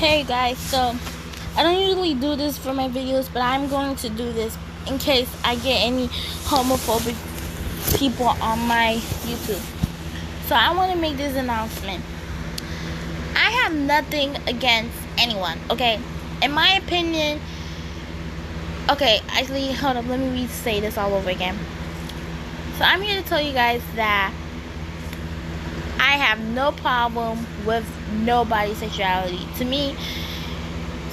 Hey guys, so I don't usually do this for my videos, but I'm going to do this in case I get any homophobic people on my YouTube. So I want to make this announcement. I have nothing against anyone, okay? In my opinion, okay, actually, hold up, let me re-say this all over again. So I'm here to tell you guys that I have no problem with nobody's sexuality. To me,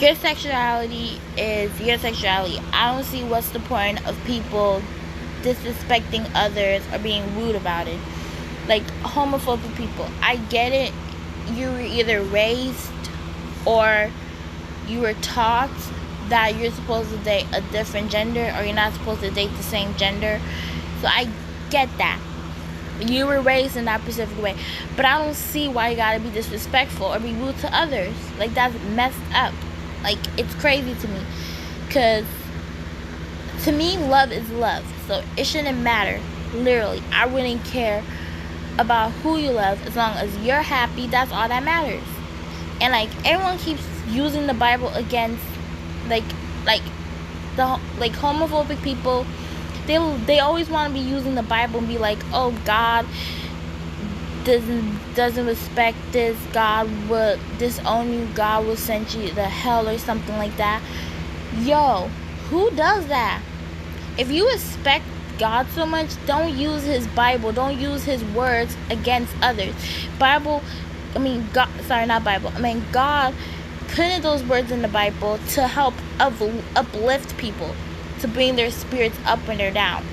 your sexuality is your sexuality. I don't see what's the point of people disrespecting others or being rude about it. Like homophobic people, I get it. You were either raised or you were taught that you're supposed to date a different gender or you're not supposed to date the same gender. So I get that. You were raised in that specific way. But I don't see why you gotta be disrespectful or be rude to others. Like, that's messed up. Like, it's crazy to me. Because, to me, love is love. So, it shouldn't matter. Literally. I wouldn't care about who you love. As long as you're happy, that's all that matters. And, like, everyone keeps using the Bible against, like homophobic people. They always want to be using the Bible and be like, oh, God doesn't respect this, God will disown you, God will send you to hell or something like that. Yo, who does that? If you respect God so much, don't use his Bible, don't use his words against others. God put those words in the Bible to help uplift people, to bring their spirits up when they're down.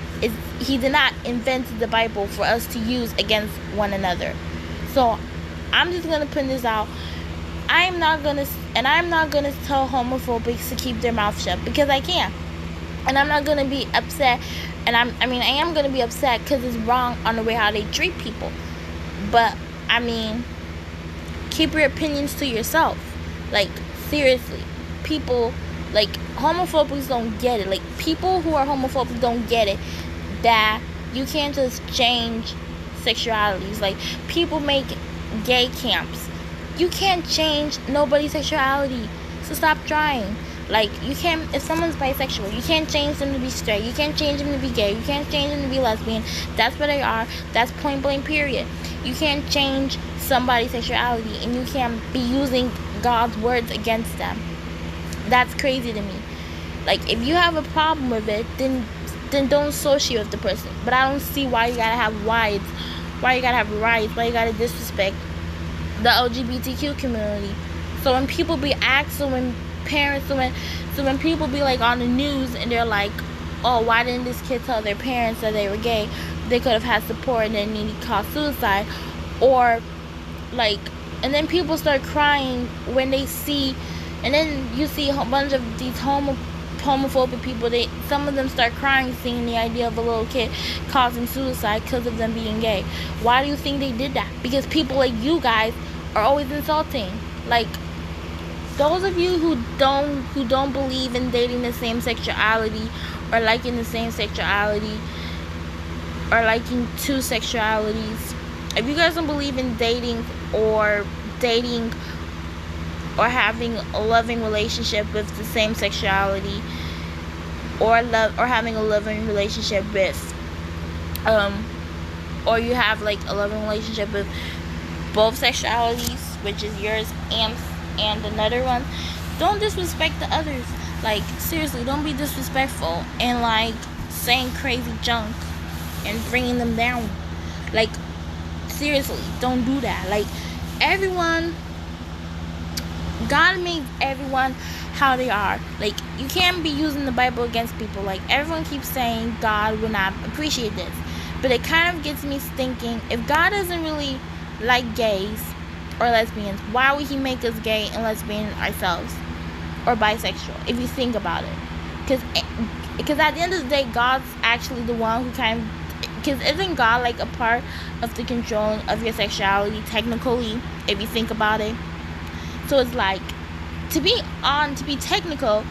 He did not invent the Bible for us to use against one another. So I'm just gonna put this out. I'm not gonna tell homophobics to keep their mouth shut, because I can't. And I'm not gonna be upset. And I am gonna be upset because it's wrong on the way how they treat people. But keep your opinions to yourself. Like, seriously, people. Like, homophobes don't get it. Like, people who are homophobic don't get it, that you can't just change sexualities. Like, people make gay camps. You can't change nobody's sexuality, so stop trying. Like, you can't, if someone's bisexual, you can't change them to be straight. You can't change them to be gay. You can't change them to be lesbian. That's what they are. That's point blank, period. You can't change somebody's sexuality, and you can't be using God's words against them. That's crazy to me. Like, if you have a problem with it, then don't associate with the person. But I don't see why you gotta have riots, why you gotta disrespect the LGBTQ community. So when people be asked, so when people be like on the news and they're like, oh, why didn't this kid tell their parents that they were gay? They could have had support and then needed to cause suicide. Or like, and then people start crying when they see. And then you see a bunch of these homophobic people. Some of them start crying seeing the idea of a little kid causing suicide because of them being gay. Why do you think they did that? Because people like you guys are always insulting. Like, those of you who don't believe in dating the same sexuality, or liking the same sexuality, or liking two sexualities. If you guys don't believe in dating or having a loving relationship with the same sexuality, or having a loving relationship with or you have like a loving relationship with both sexualities, which is yours and another one, don't disrespect the others. Like, seriously, don't be disrespectful and like saying crazy junk and bringing them down. Like, seriously, don't do that. Like, God made everyone how they are. Like, you can't be using the Bible against people. Like, everyone keeps saying God will not appreciate this, but it kind of gets me thinking, if God doesn't really like gays or lesbians, why would he make us gay and lesbian ourselves, or bisexual, if you think about it? Because at the end of the day, God's actually the one who because isn't God like a part of the controlling of your sexuality, technically, if you think about it? So it's like, to be technical,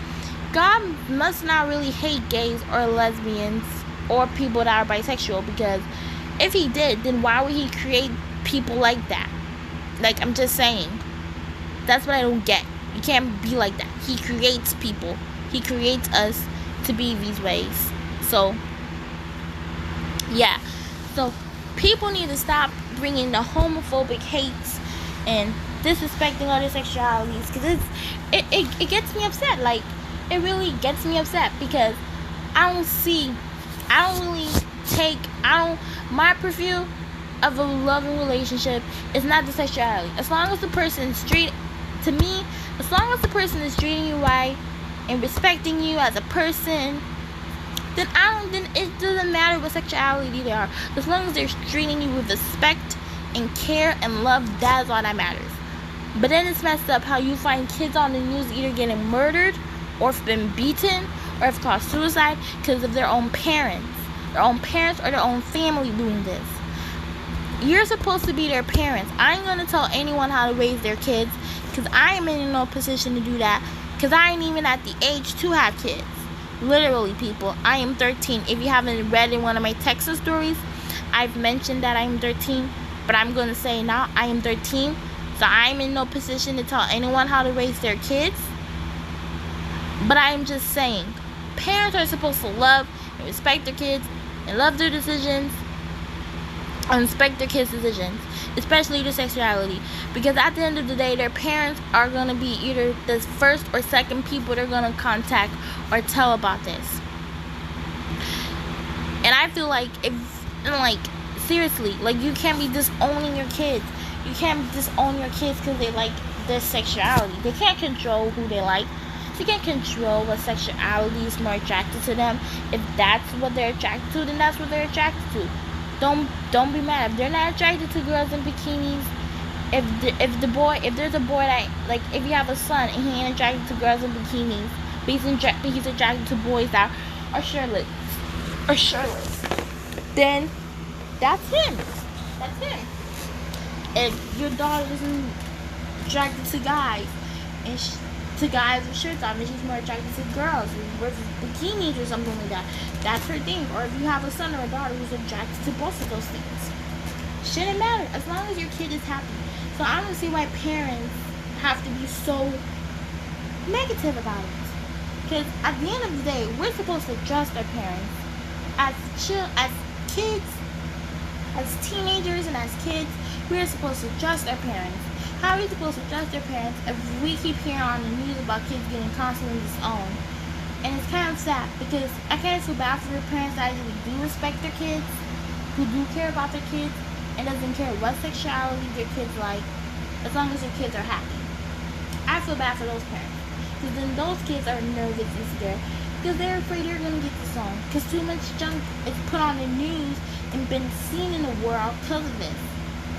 God must not really hate gays or lesbians or people that are bisexual, because if he did, then why would he create people like that? Like, I'm just saying. That's what I don't get. You can't be like that. He creates people. He creates us to be these ways. So, yeah. So, people need to stop bringing the homophobic hates and disrespecting other sexualities, because it gets me upset. Like, it really gets me upset, because my purview of a loving relationship is not the sexuality. As long as the person is treating you right and respecting you as a person, then it doesn't matter what sexuality they are. As long as they're treating you with respect and care and love, that is all that matters. But then it's messed up how you find kids on the news either getting murdered, or have been beaten, or have caused suicide because of their own parents or their own family doing this. You're supposed to be their parents. I ain't gonna tell anyone how to raise their kids, because I am in no position to do that, because I ain't even at the age to have kids. Literally, people, I am 13. If you haven't read in one of my Texas stories, I've mentioned that I'm 13, but I'm gonna say now I am 13, so I'm in no position to tell anyone how to raise their kids. But I'm just saying, parents are supposed to love and respect their kids and love their decisions and respect their kids' decisions, especially their sexuality, because at the end of the day, their parents are going to be either the first or second people they're going to contact or tell about this. And I feel like, seriously, you can't be disowning your kids. You can't disown your kids because they like their sexuality. They can't control who they like. You can't control what sexuality is more attracted to them. If that's what they're attracted to, then that's what they're attracted to. Don't be mad if they're not attracted to girls in bikinis. If there's a boy that, if you have a son and he ain't attracted to girls in bikinis, but he's attracted to boys that are shirtless, then that's him. If your daughter isn't attracted to guys to guys with shirts on, and she's more attracted to girls with bikinis or something like that, that's her thing. Or if you have a son or a daughter who's attracted to both of those things, shouldn't matter as long as your kid is happy. So I don't see why parents have to be so negative about it, because at the end of the day, we're supposed to trust our parents as kids, as teenagers, and as kids. We're supposed to trust our parents. How are we supposed to trust our parents if we keep hearing on the news about kids getting constantly disowned? And it's kind of sad, because I kind of feel bad for the parents that actually do respect their kids, who do care about their kids, and doesn't care what sexuality their kids like, as long as their kids are happy. I feel bad for those parents, because then those kids are nervous and scared, because they're afraid they're going to get disowned, because too much junk is put on the news and been seen in the world because of this.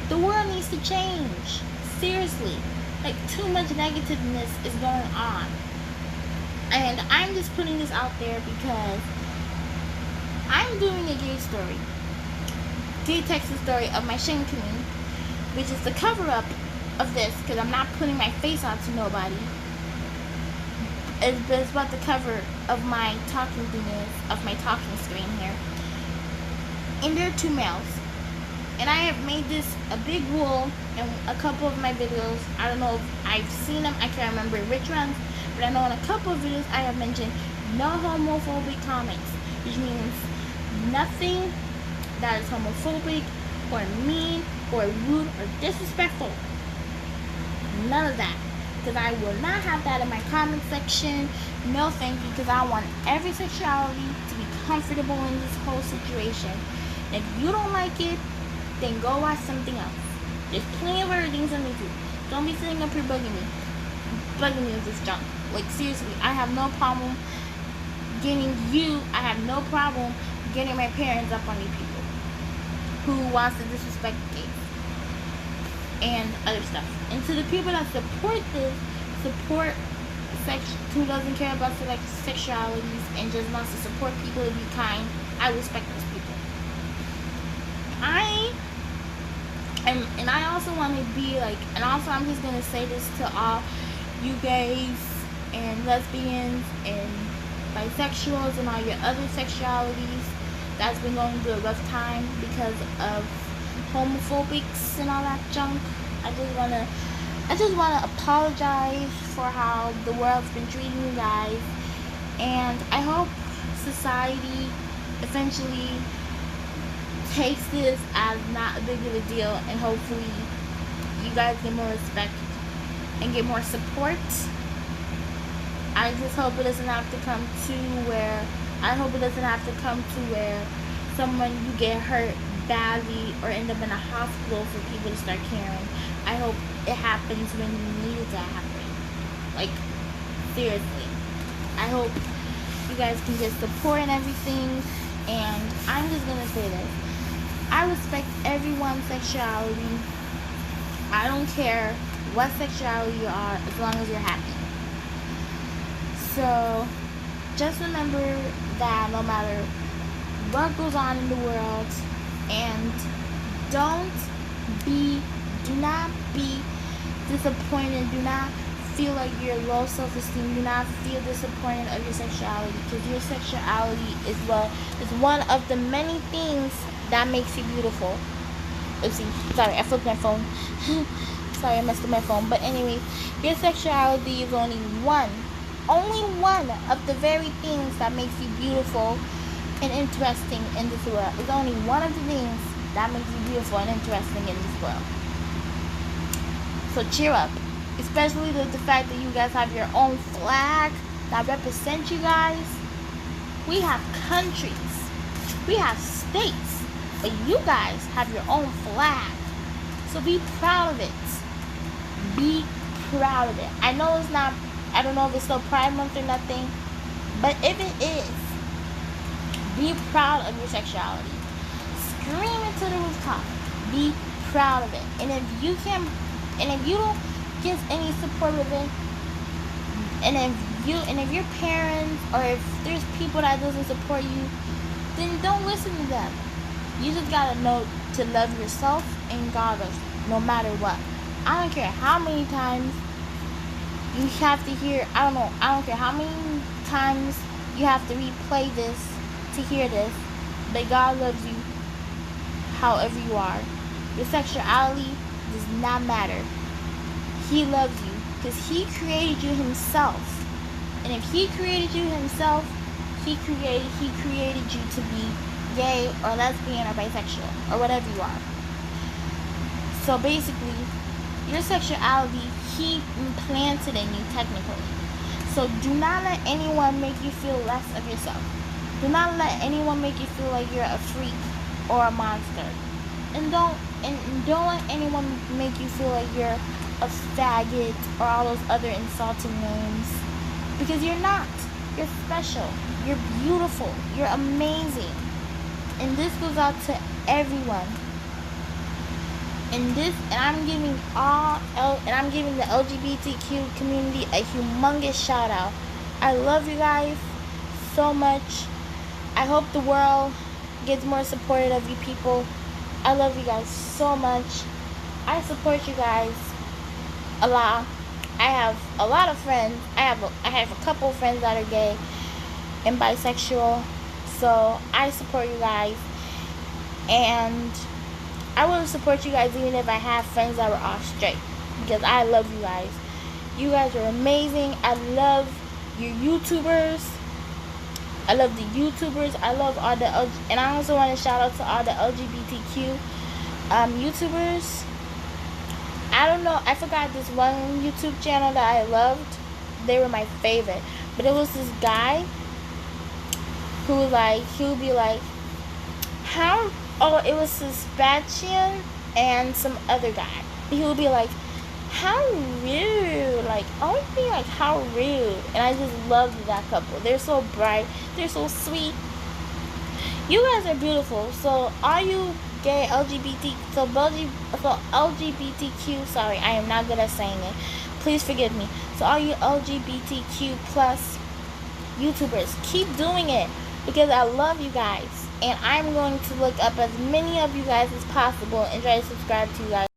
The world needs to change. Seriously. Too much negativeness is going on. And I'm just putting this out there because I'm doing a gay Texas story of my Shane Coon, which is the cover-up of this, because I'm not putting my face on to nobody. It's what the cover of my talking thing is, of my talking screen here. And there are two males. And I have made this a big rule in a couple of my videos. I don't know if I've seen them. I can't remember which ones. But I know in a couple of videos I have mentioned no homophobic comments. Which means nothing that is homophobic or mean or rude or disrespectful. None of that. Because I will not have that in my comment section. No thank you. Because I want every sexuality to be comfortable in this whole situation. And if you don't like it, then go watch something else. There's plenty of other things on YouTube. Don't be sitting up here bugging me with this junk. Seriously, I have no problem getting my parents up on you people who wants to disrespect gays and other stuff. And to the people that support who doesn't care about sexualities and just wants to support people to be kind, I respect those people. And I also want to be and also I'm just going to say this to all you gays and lesbians and bisexuals and all your other sexualities that's been going through a rough time because of homophobics and all that junk. I just want to I just want to apologize for how the world's been treating you guys, and I hope society eventually takes this as not a big of a deal, and hopefully you guys get more respect and get more support. I just hope it doesn't have to come to where someone, you get hurt badly or end up in a hospital for people to start caring. I hope it happens when you need it to happen. Like, seriously. I hope you guys can get support and everything. And I'm just gonna say this. I respect everyone's sexuality. I don't care what sexuality you are, as long as you're happy. So, just remember that no matter what goes on in the world, and do not be disappointed. Do not feel like you're low self-esteem. Do not feel disappointed of your sexuality, because your sexuality is one of the many things that makes you beautiful. Oopsie, sorry, I flipped my phone. Sorry, I messed up my phone. But anyway, your sexuality is only one of the very things that makes you beautiful and interesting in this world. It's only one of the things that makes you beautiful and interesting in this world. So cheer up. Especially the fact that you guys have your own flag that represents you guys. We have countries. We have states. But you guys have your own flag. So be proud of it. Be proud of it. I don't know if it's still Pride Month or nothing. But if it is, be proud of your sexuality. Scream it to the rooftop. Be proud of it. And if you don't get any support with it, and if your parents, or if there's people that doesn't support you, then don't listen to them. You just gotta know to love yourself and regardless, no matter what. I don't care how many times you have to hear. I don't care how many times you have to replay this to hear this, but God loves you however you are. Your sexuality does not matter. He loves you because He created you Himself. And if He created you Himself, He created you to be gay or lesbian or bisexual or whatever you are. So basically, your sexuality, He implanted in you technically. So do not let anyone make you feel less of yourself. Do not let anyone make you feel like you're a freak or a monster. And don't let anyone make you feel like you're a faggot or all those other insulting names. Because you're not. You're special. You're beautiful. You're amazing. And this goes out to everyone. And I'm giving the LGBTQ community a humongous shout out. I love you guys so much. I hope the world gets more supportive of you people. I love you guys so much. I support you guys a lot. I have a lot of friends. I have a couple friends that are gay and bisexual. So I support you guys. And I will support you guys even if I have friends that were all straight. Because I love you guys. You guys are amazing. I love your YouTubers. I love the YouTubers. I love all the and I also want to shout out to all the LGBTQ YouTubers. I don't know. I forgot this one YouTube channel that I loved. They were my favorite. But it was this guy who would be like, it was Sebastian and some other guy. He would be like, how rude. Like, always be like, how rude. And I just loved that couple. They're so bright. They're so sweet. You guys are beautiful. So, are you gay, LGBTQ, sorry, I am not good at saying it. Please forgive me. So, all you LGBTQ plus YouTubers, keep doing it. Because I love you guys. And I'm going to look up as many of you guys as possible and try to subscribe to you guys.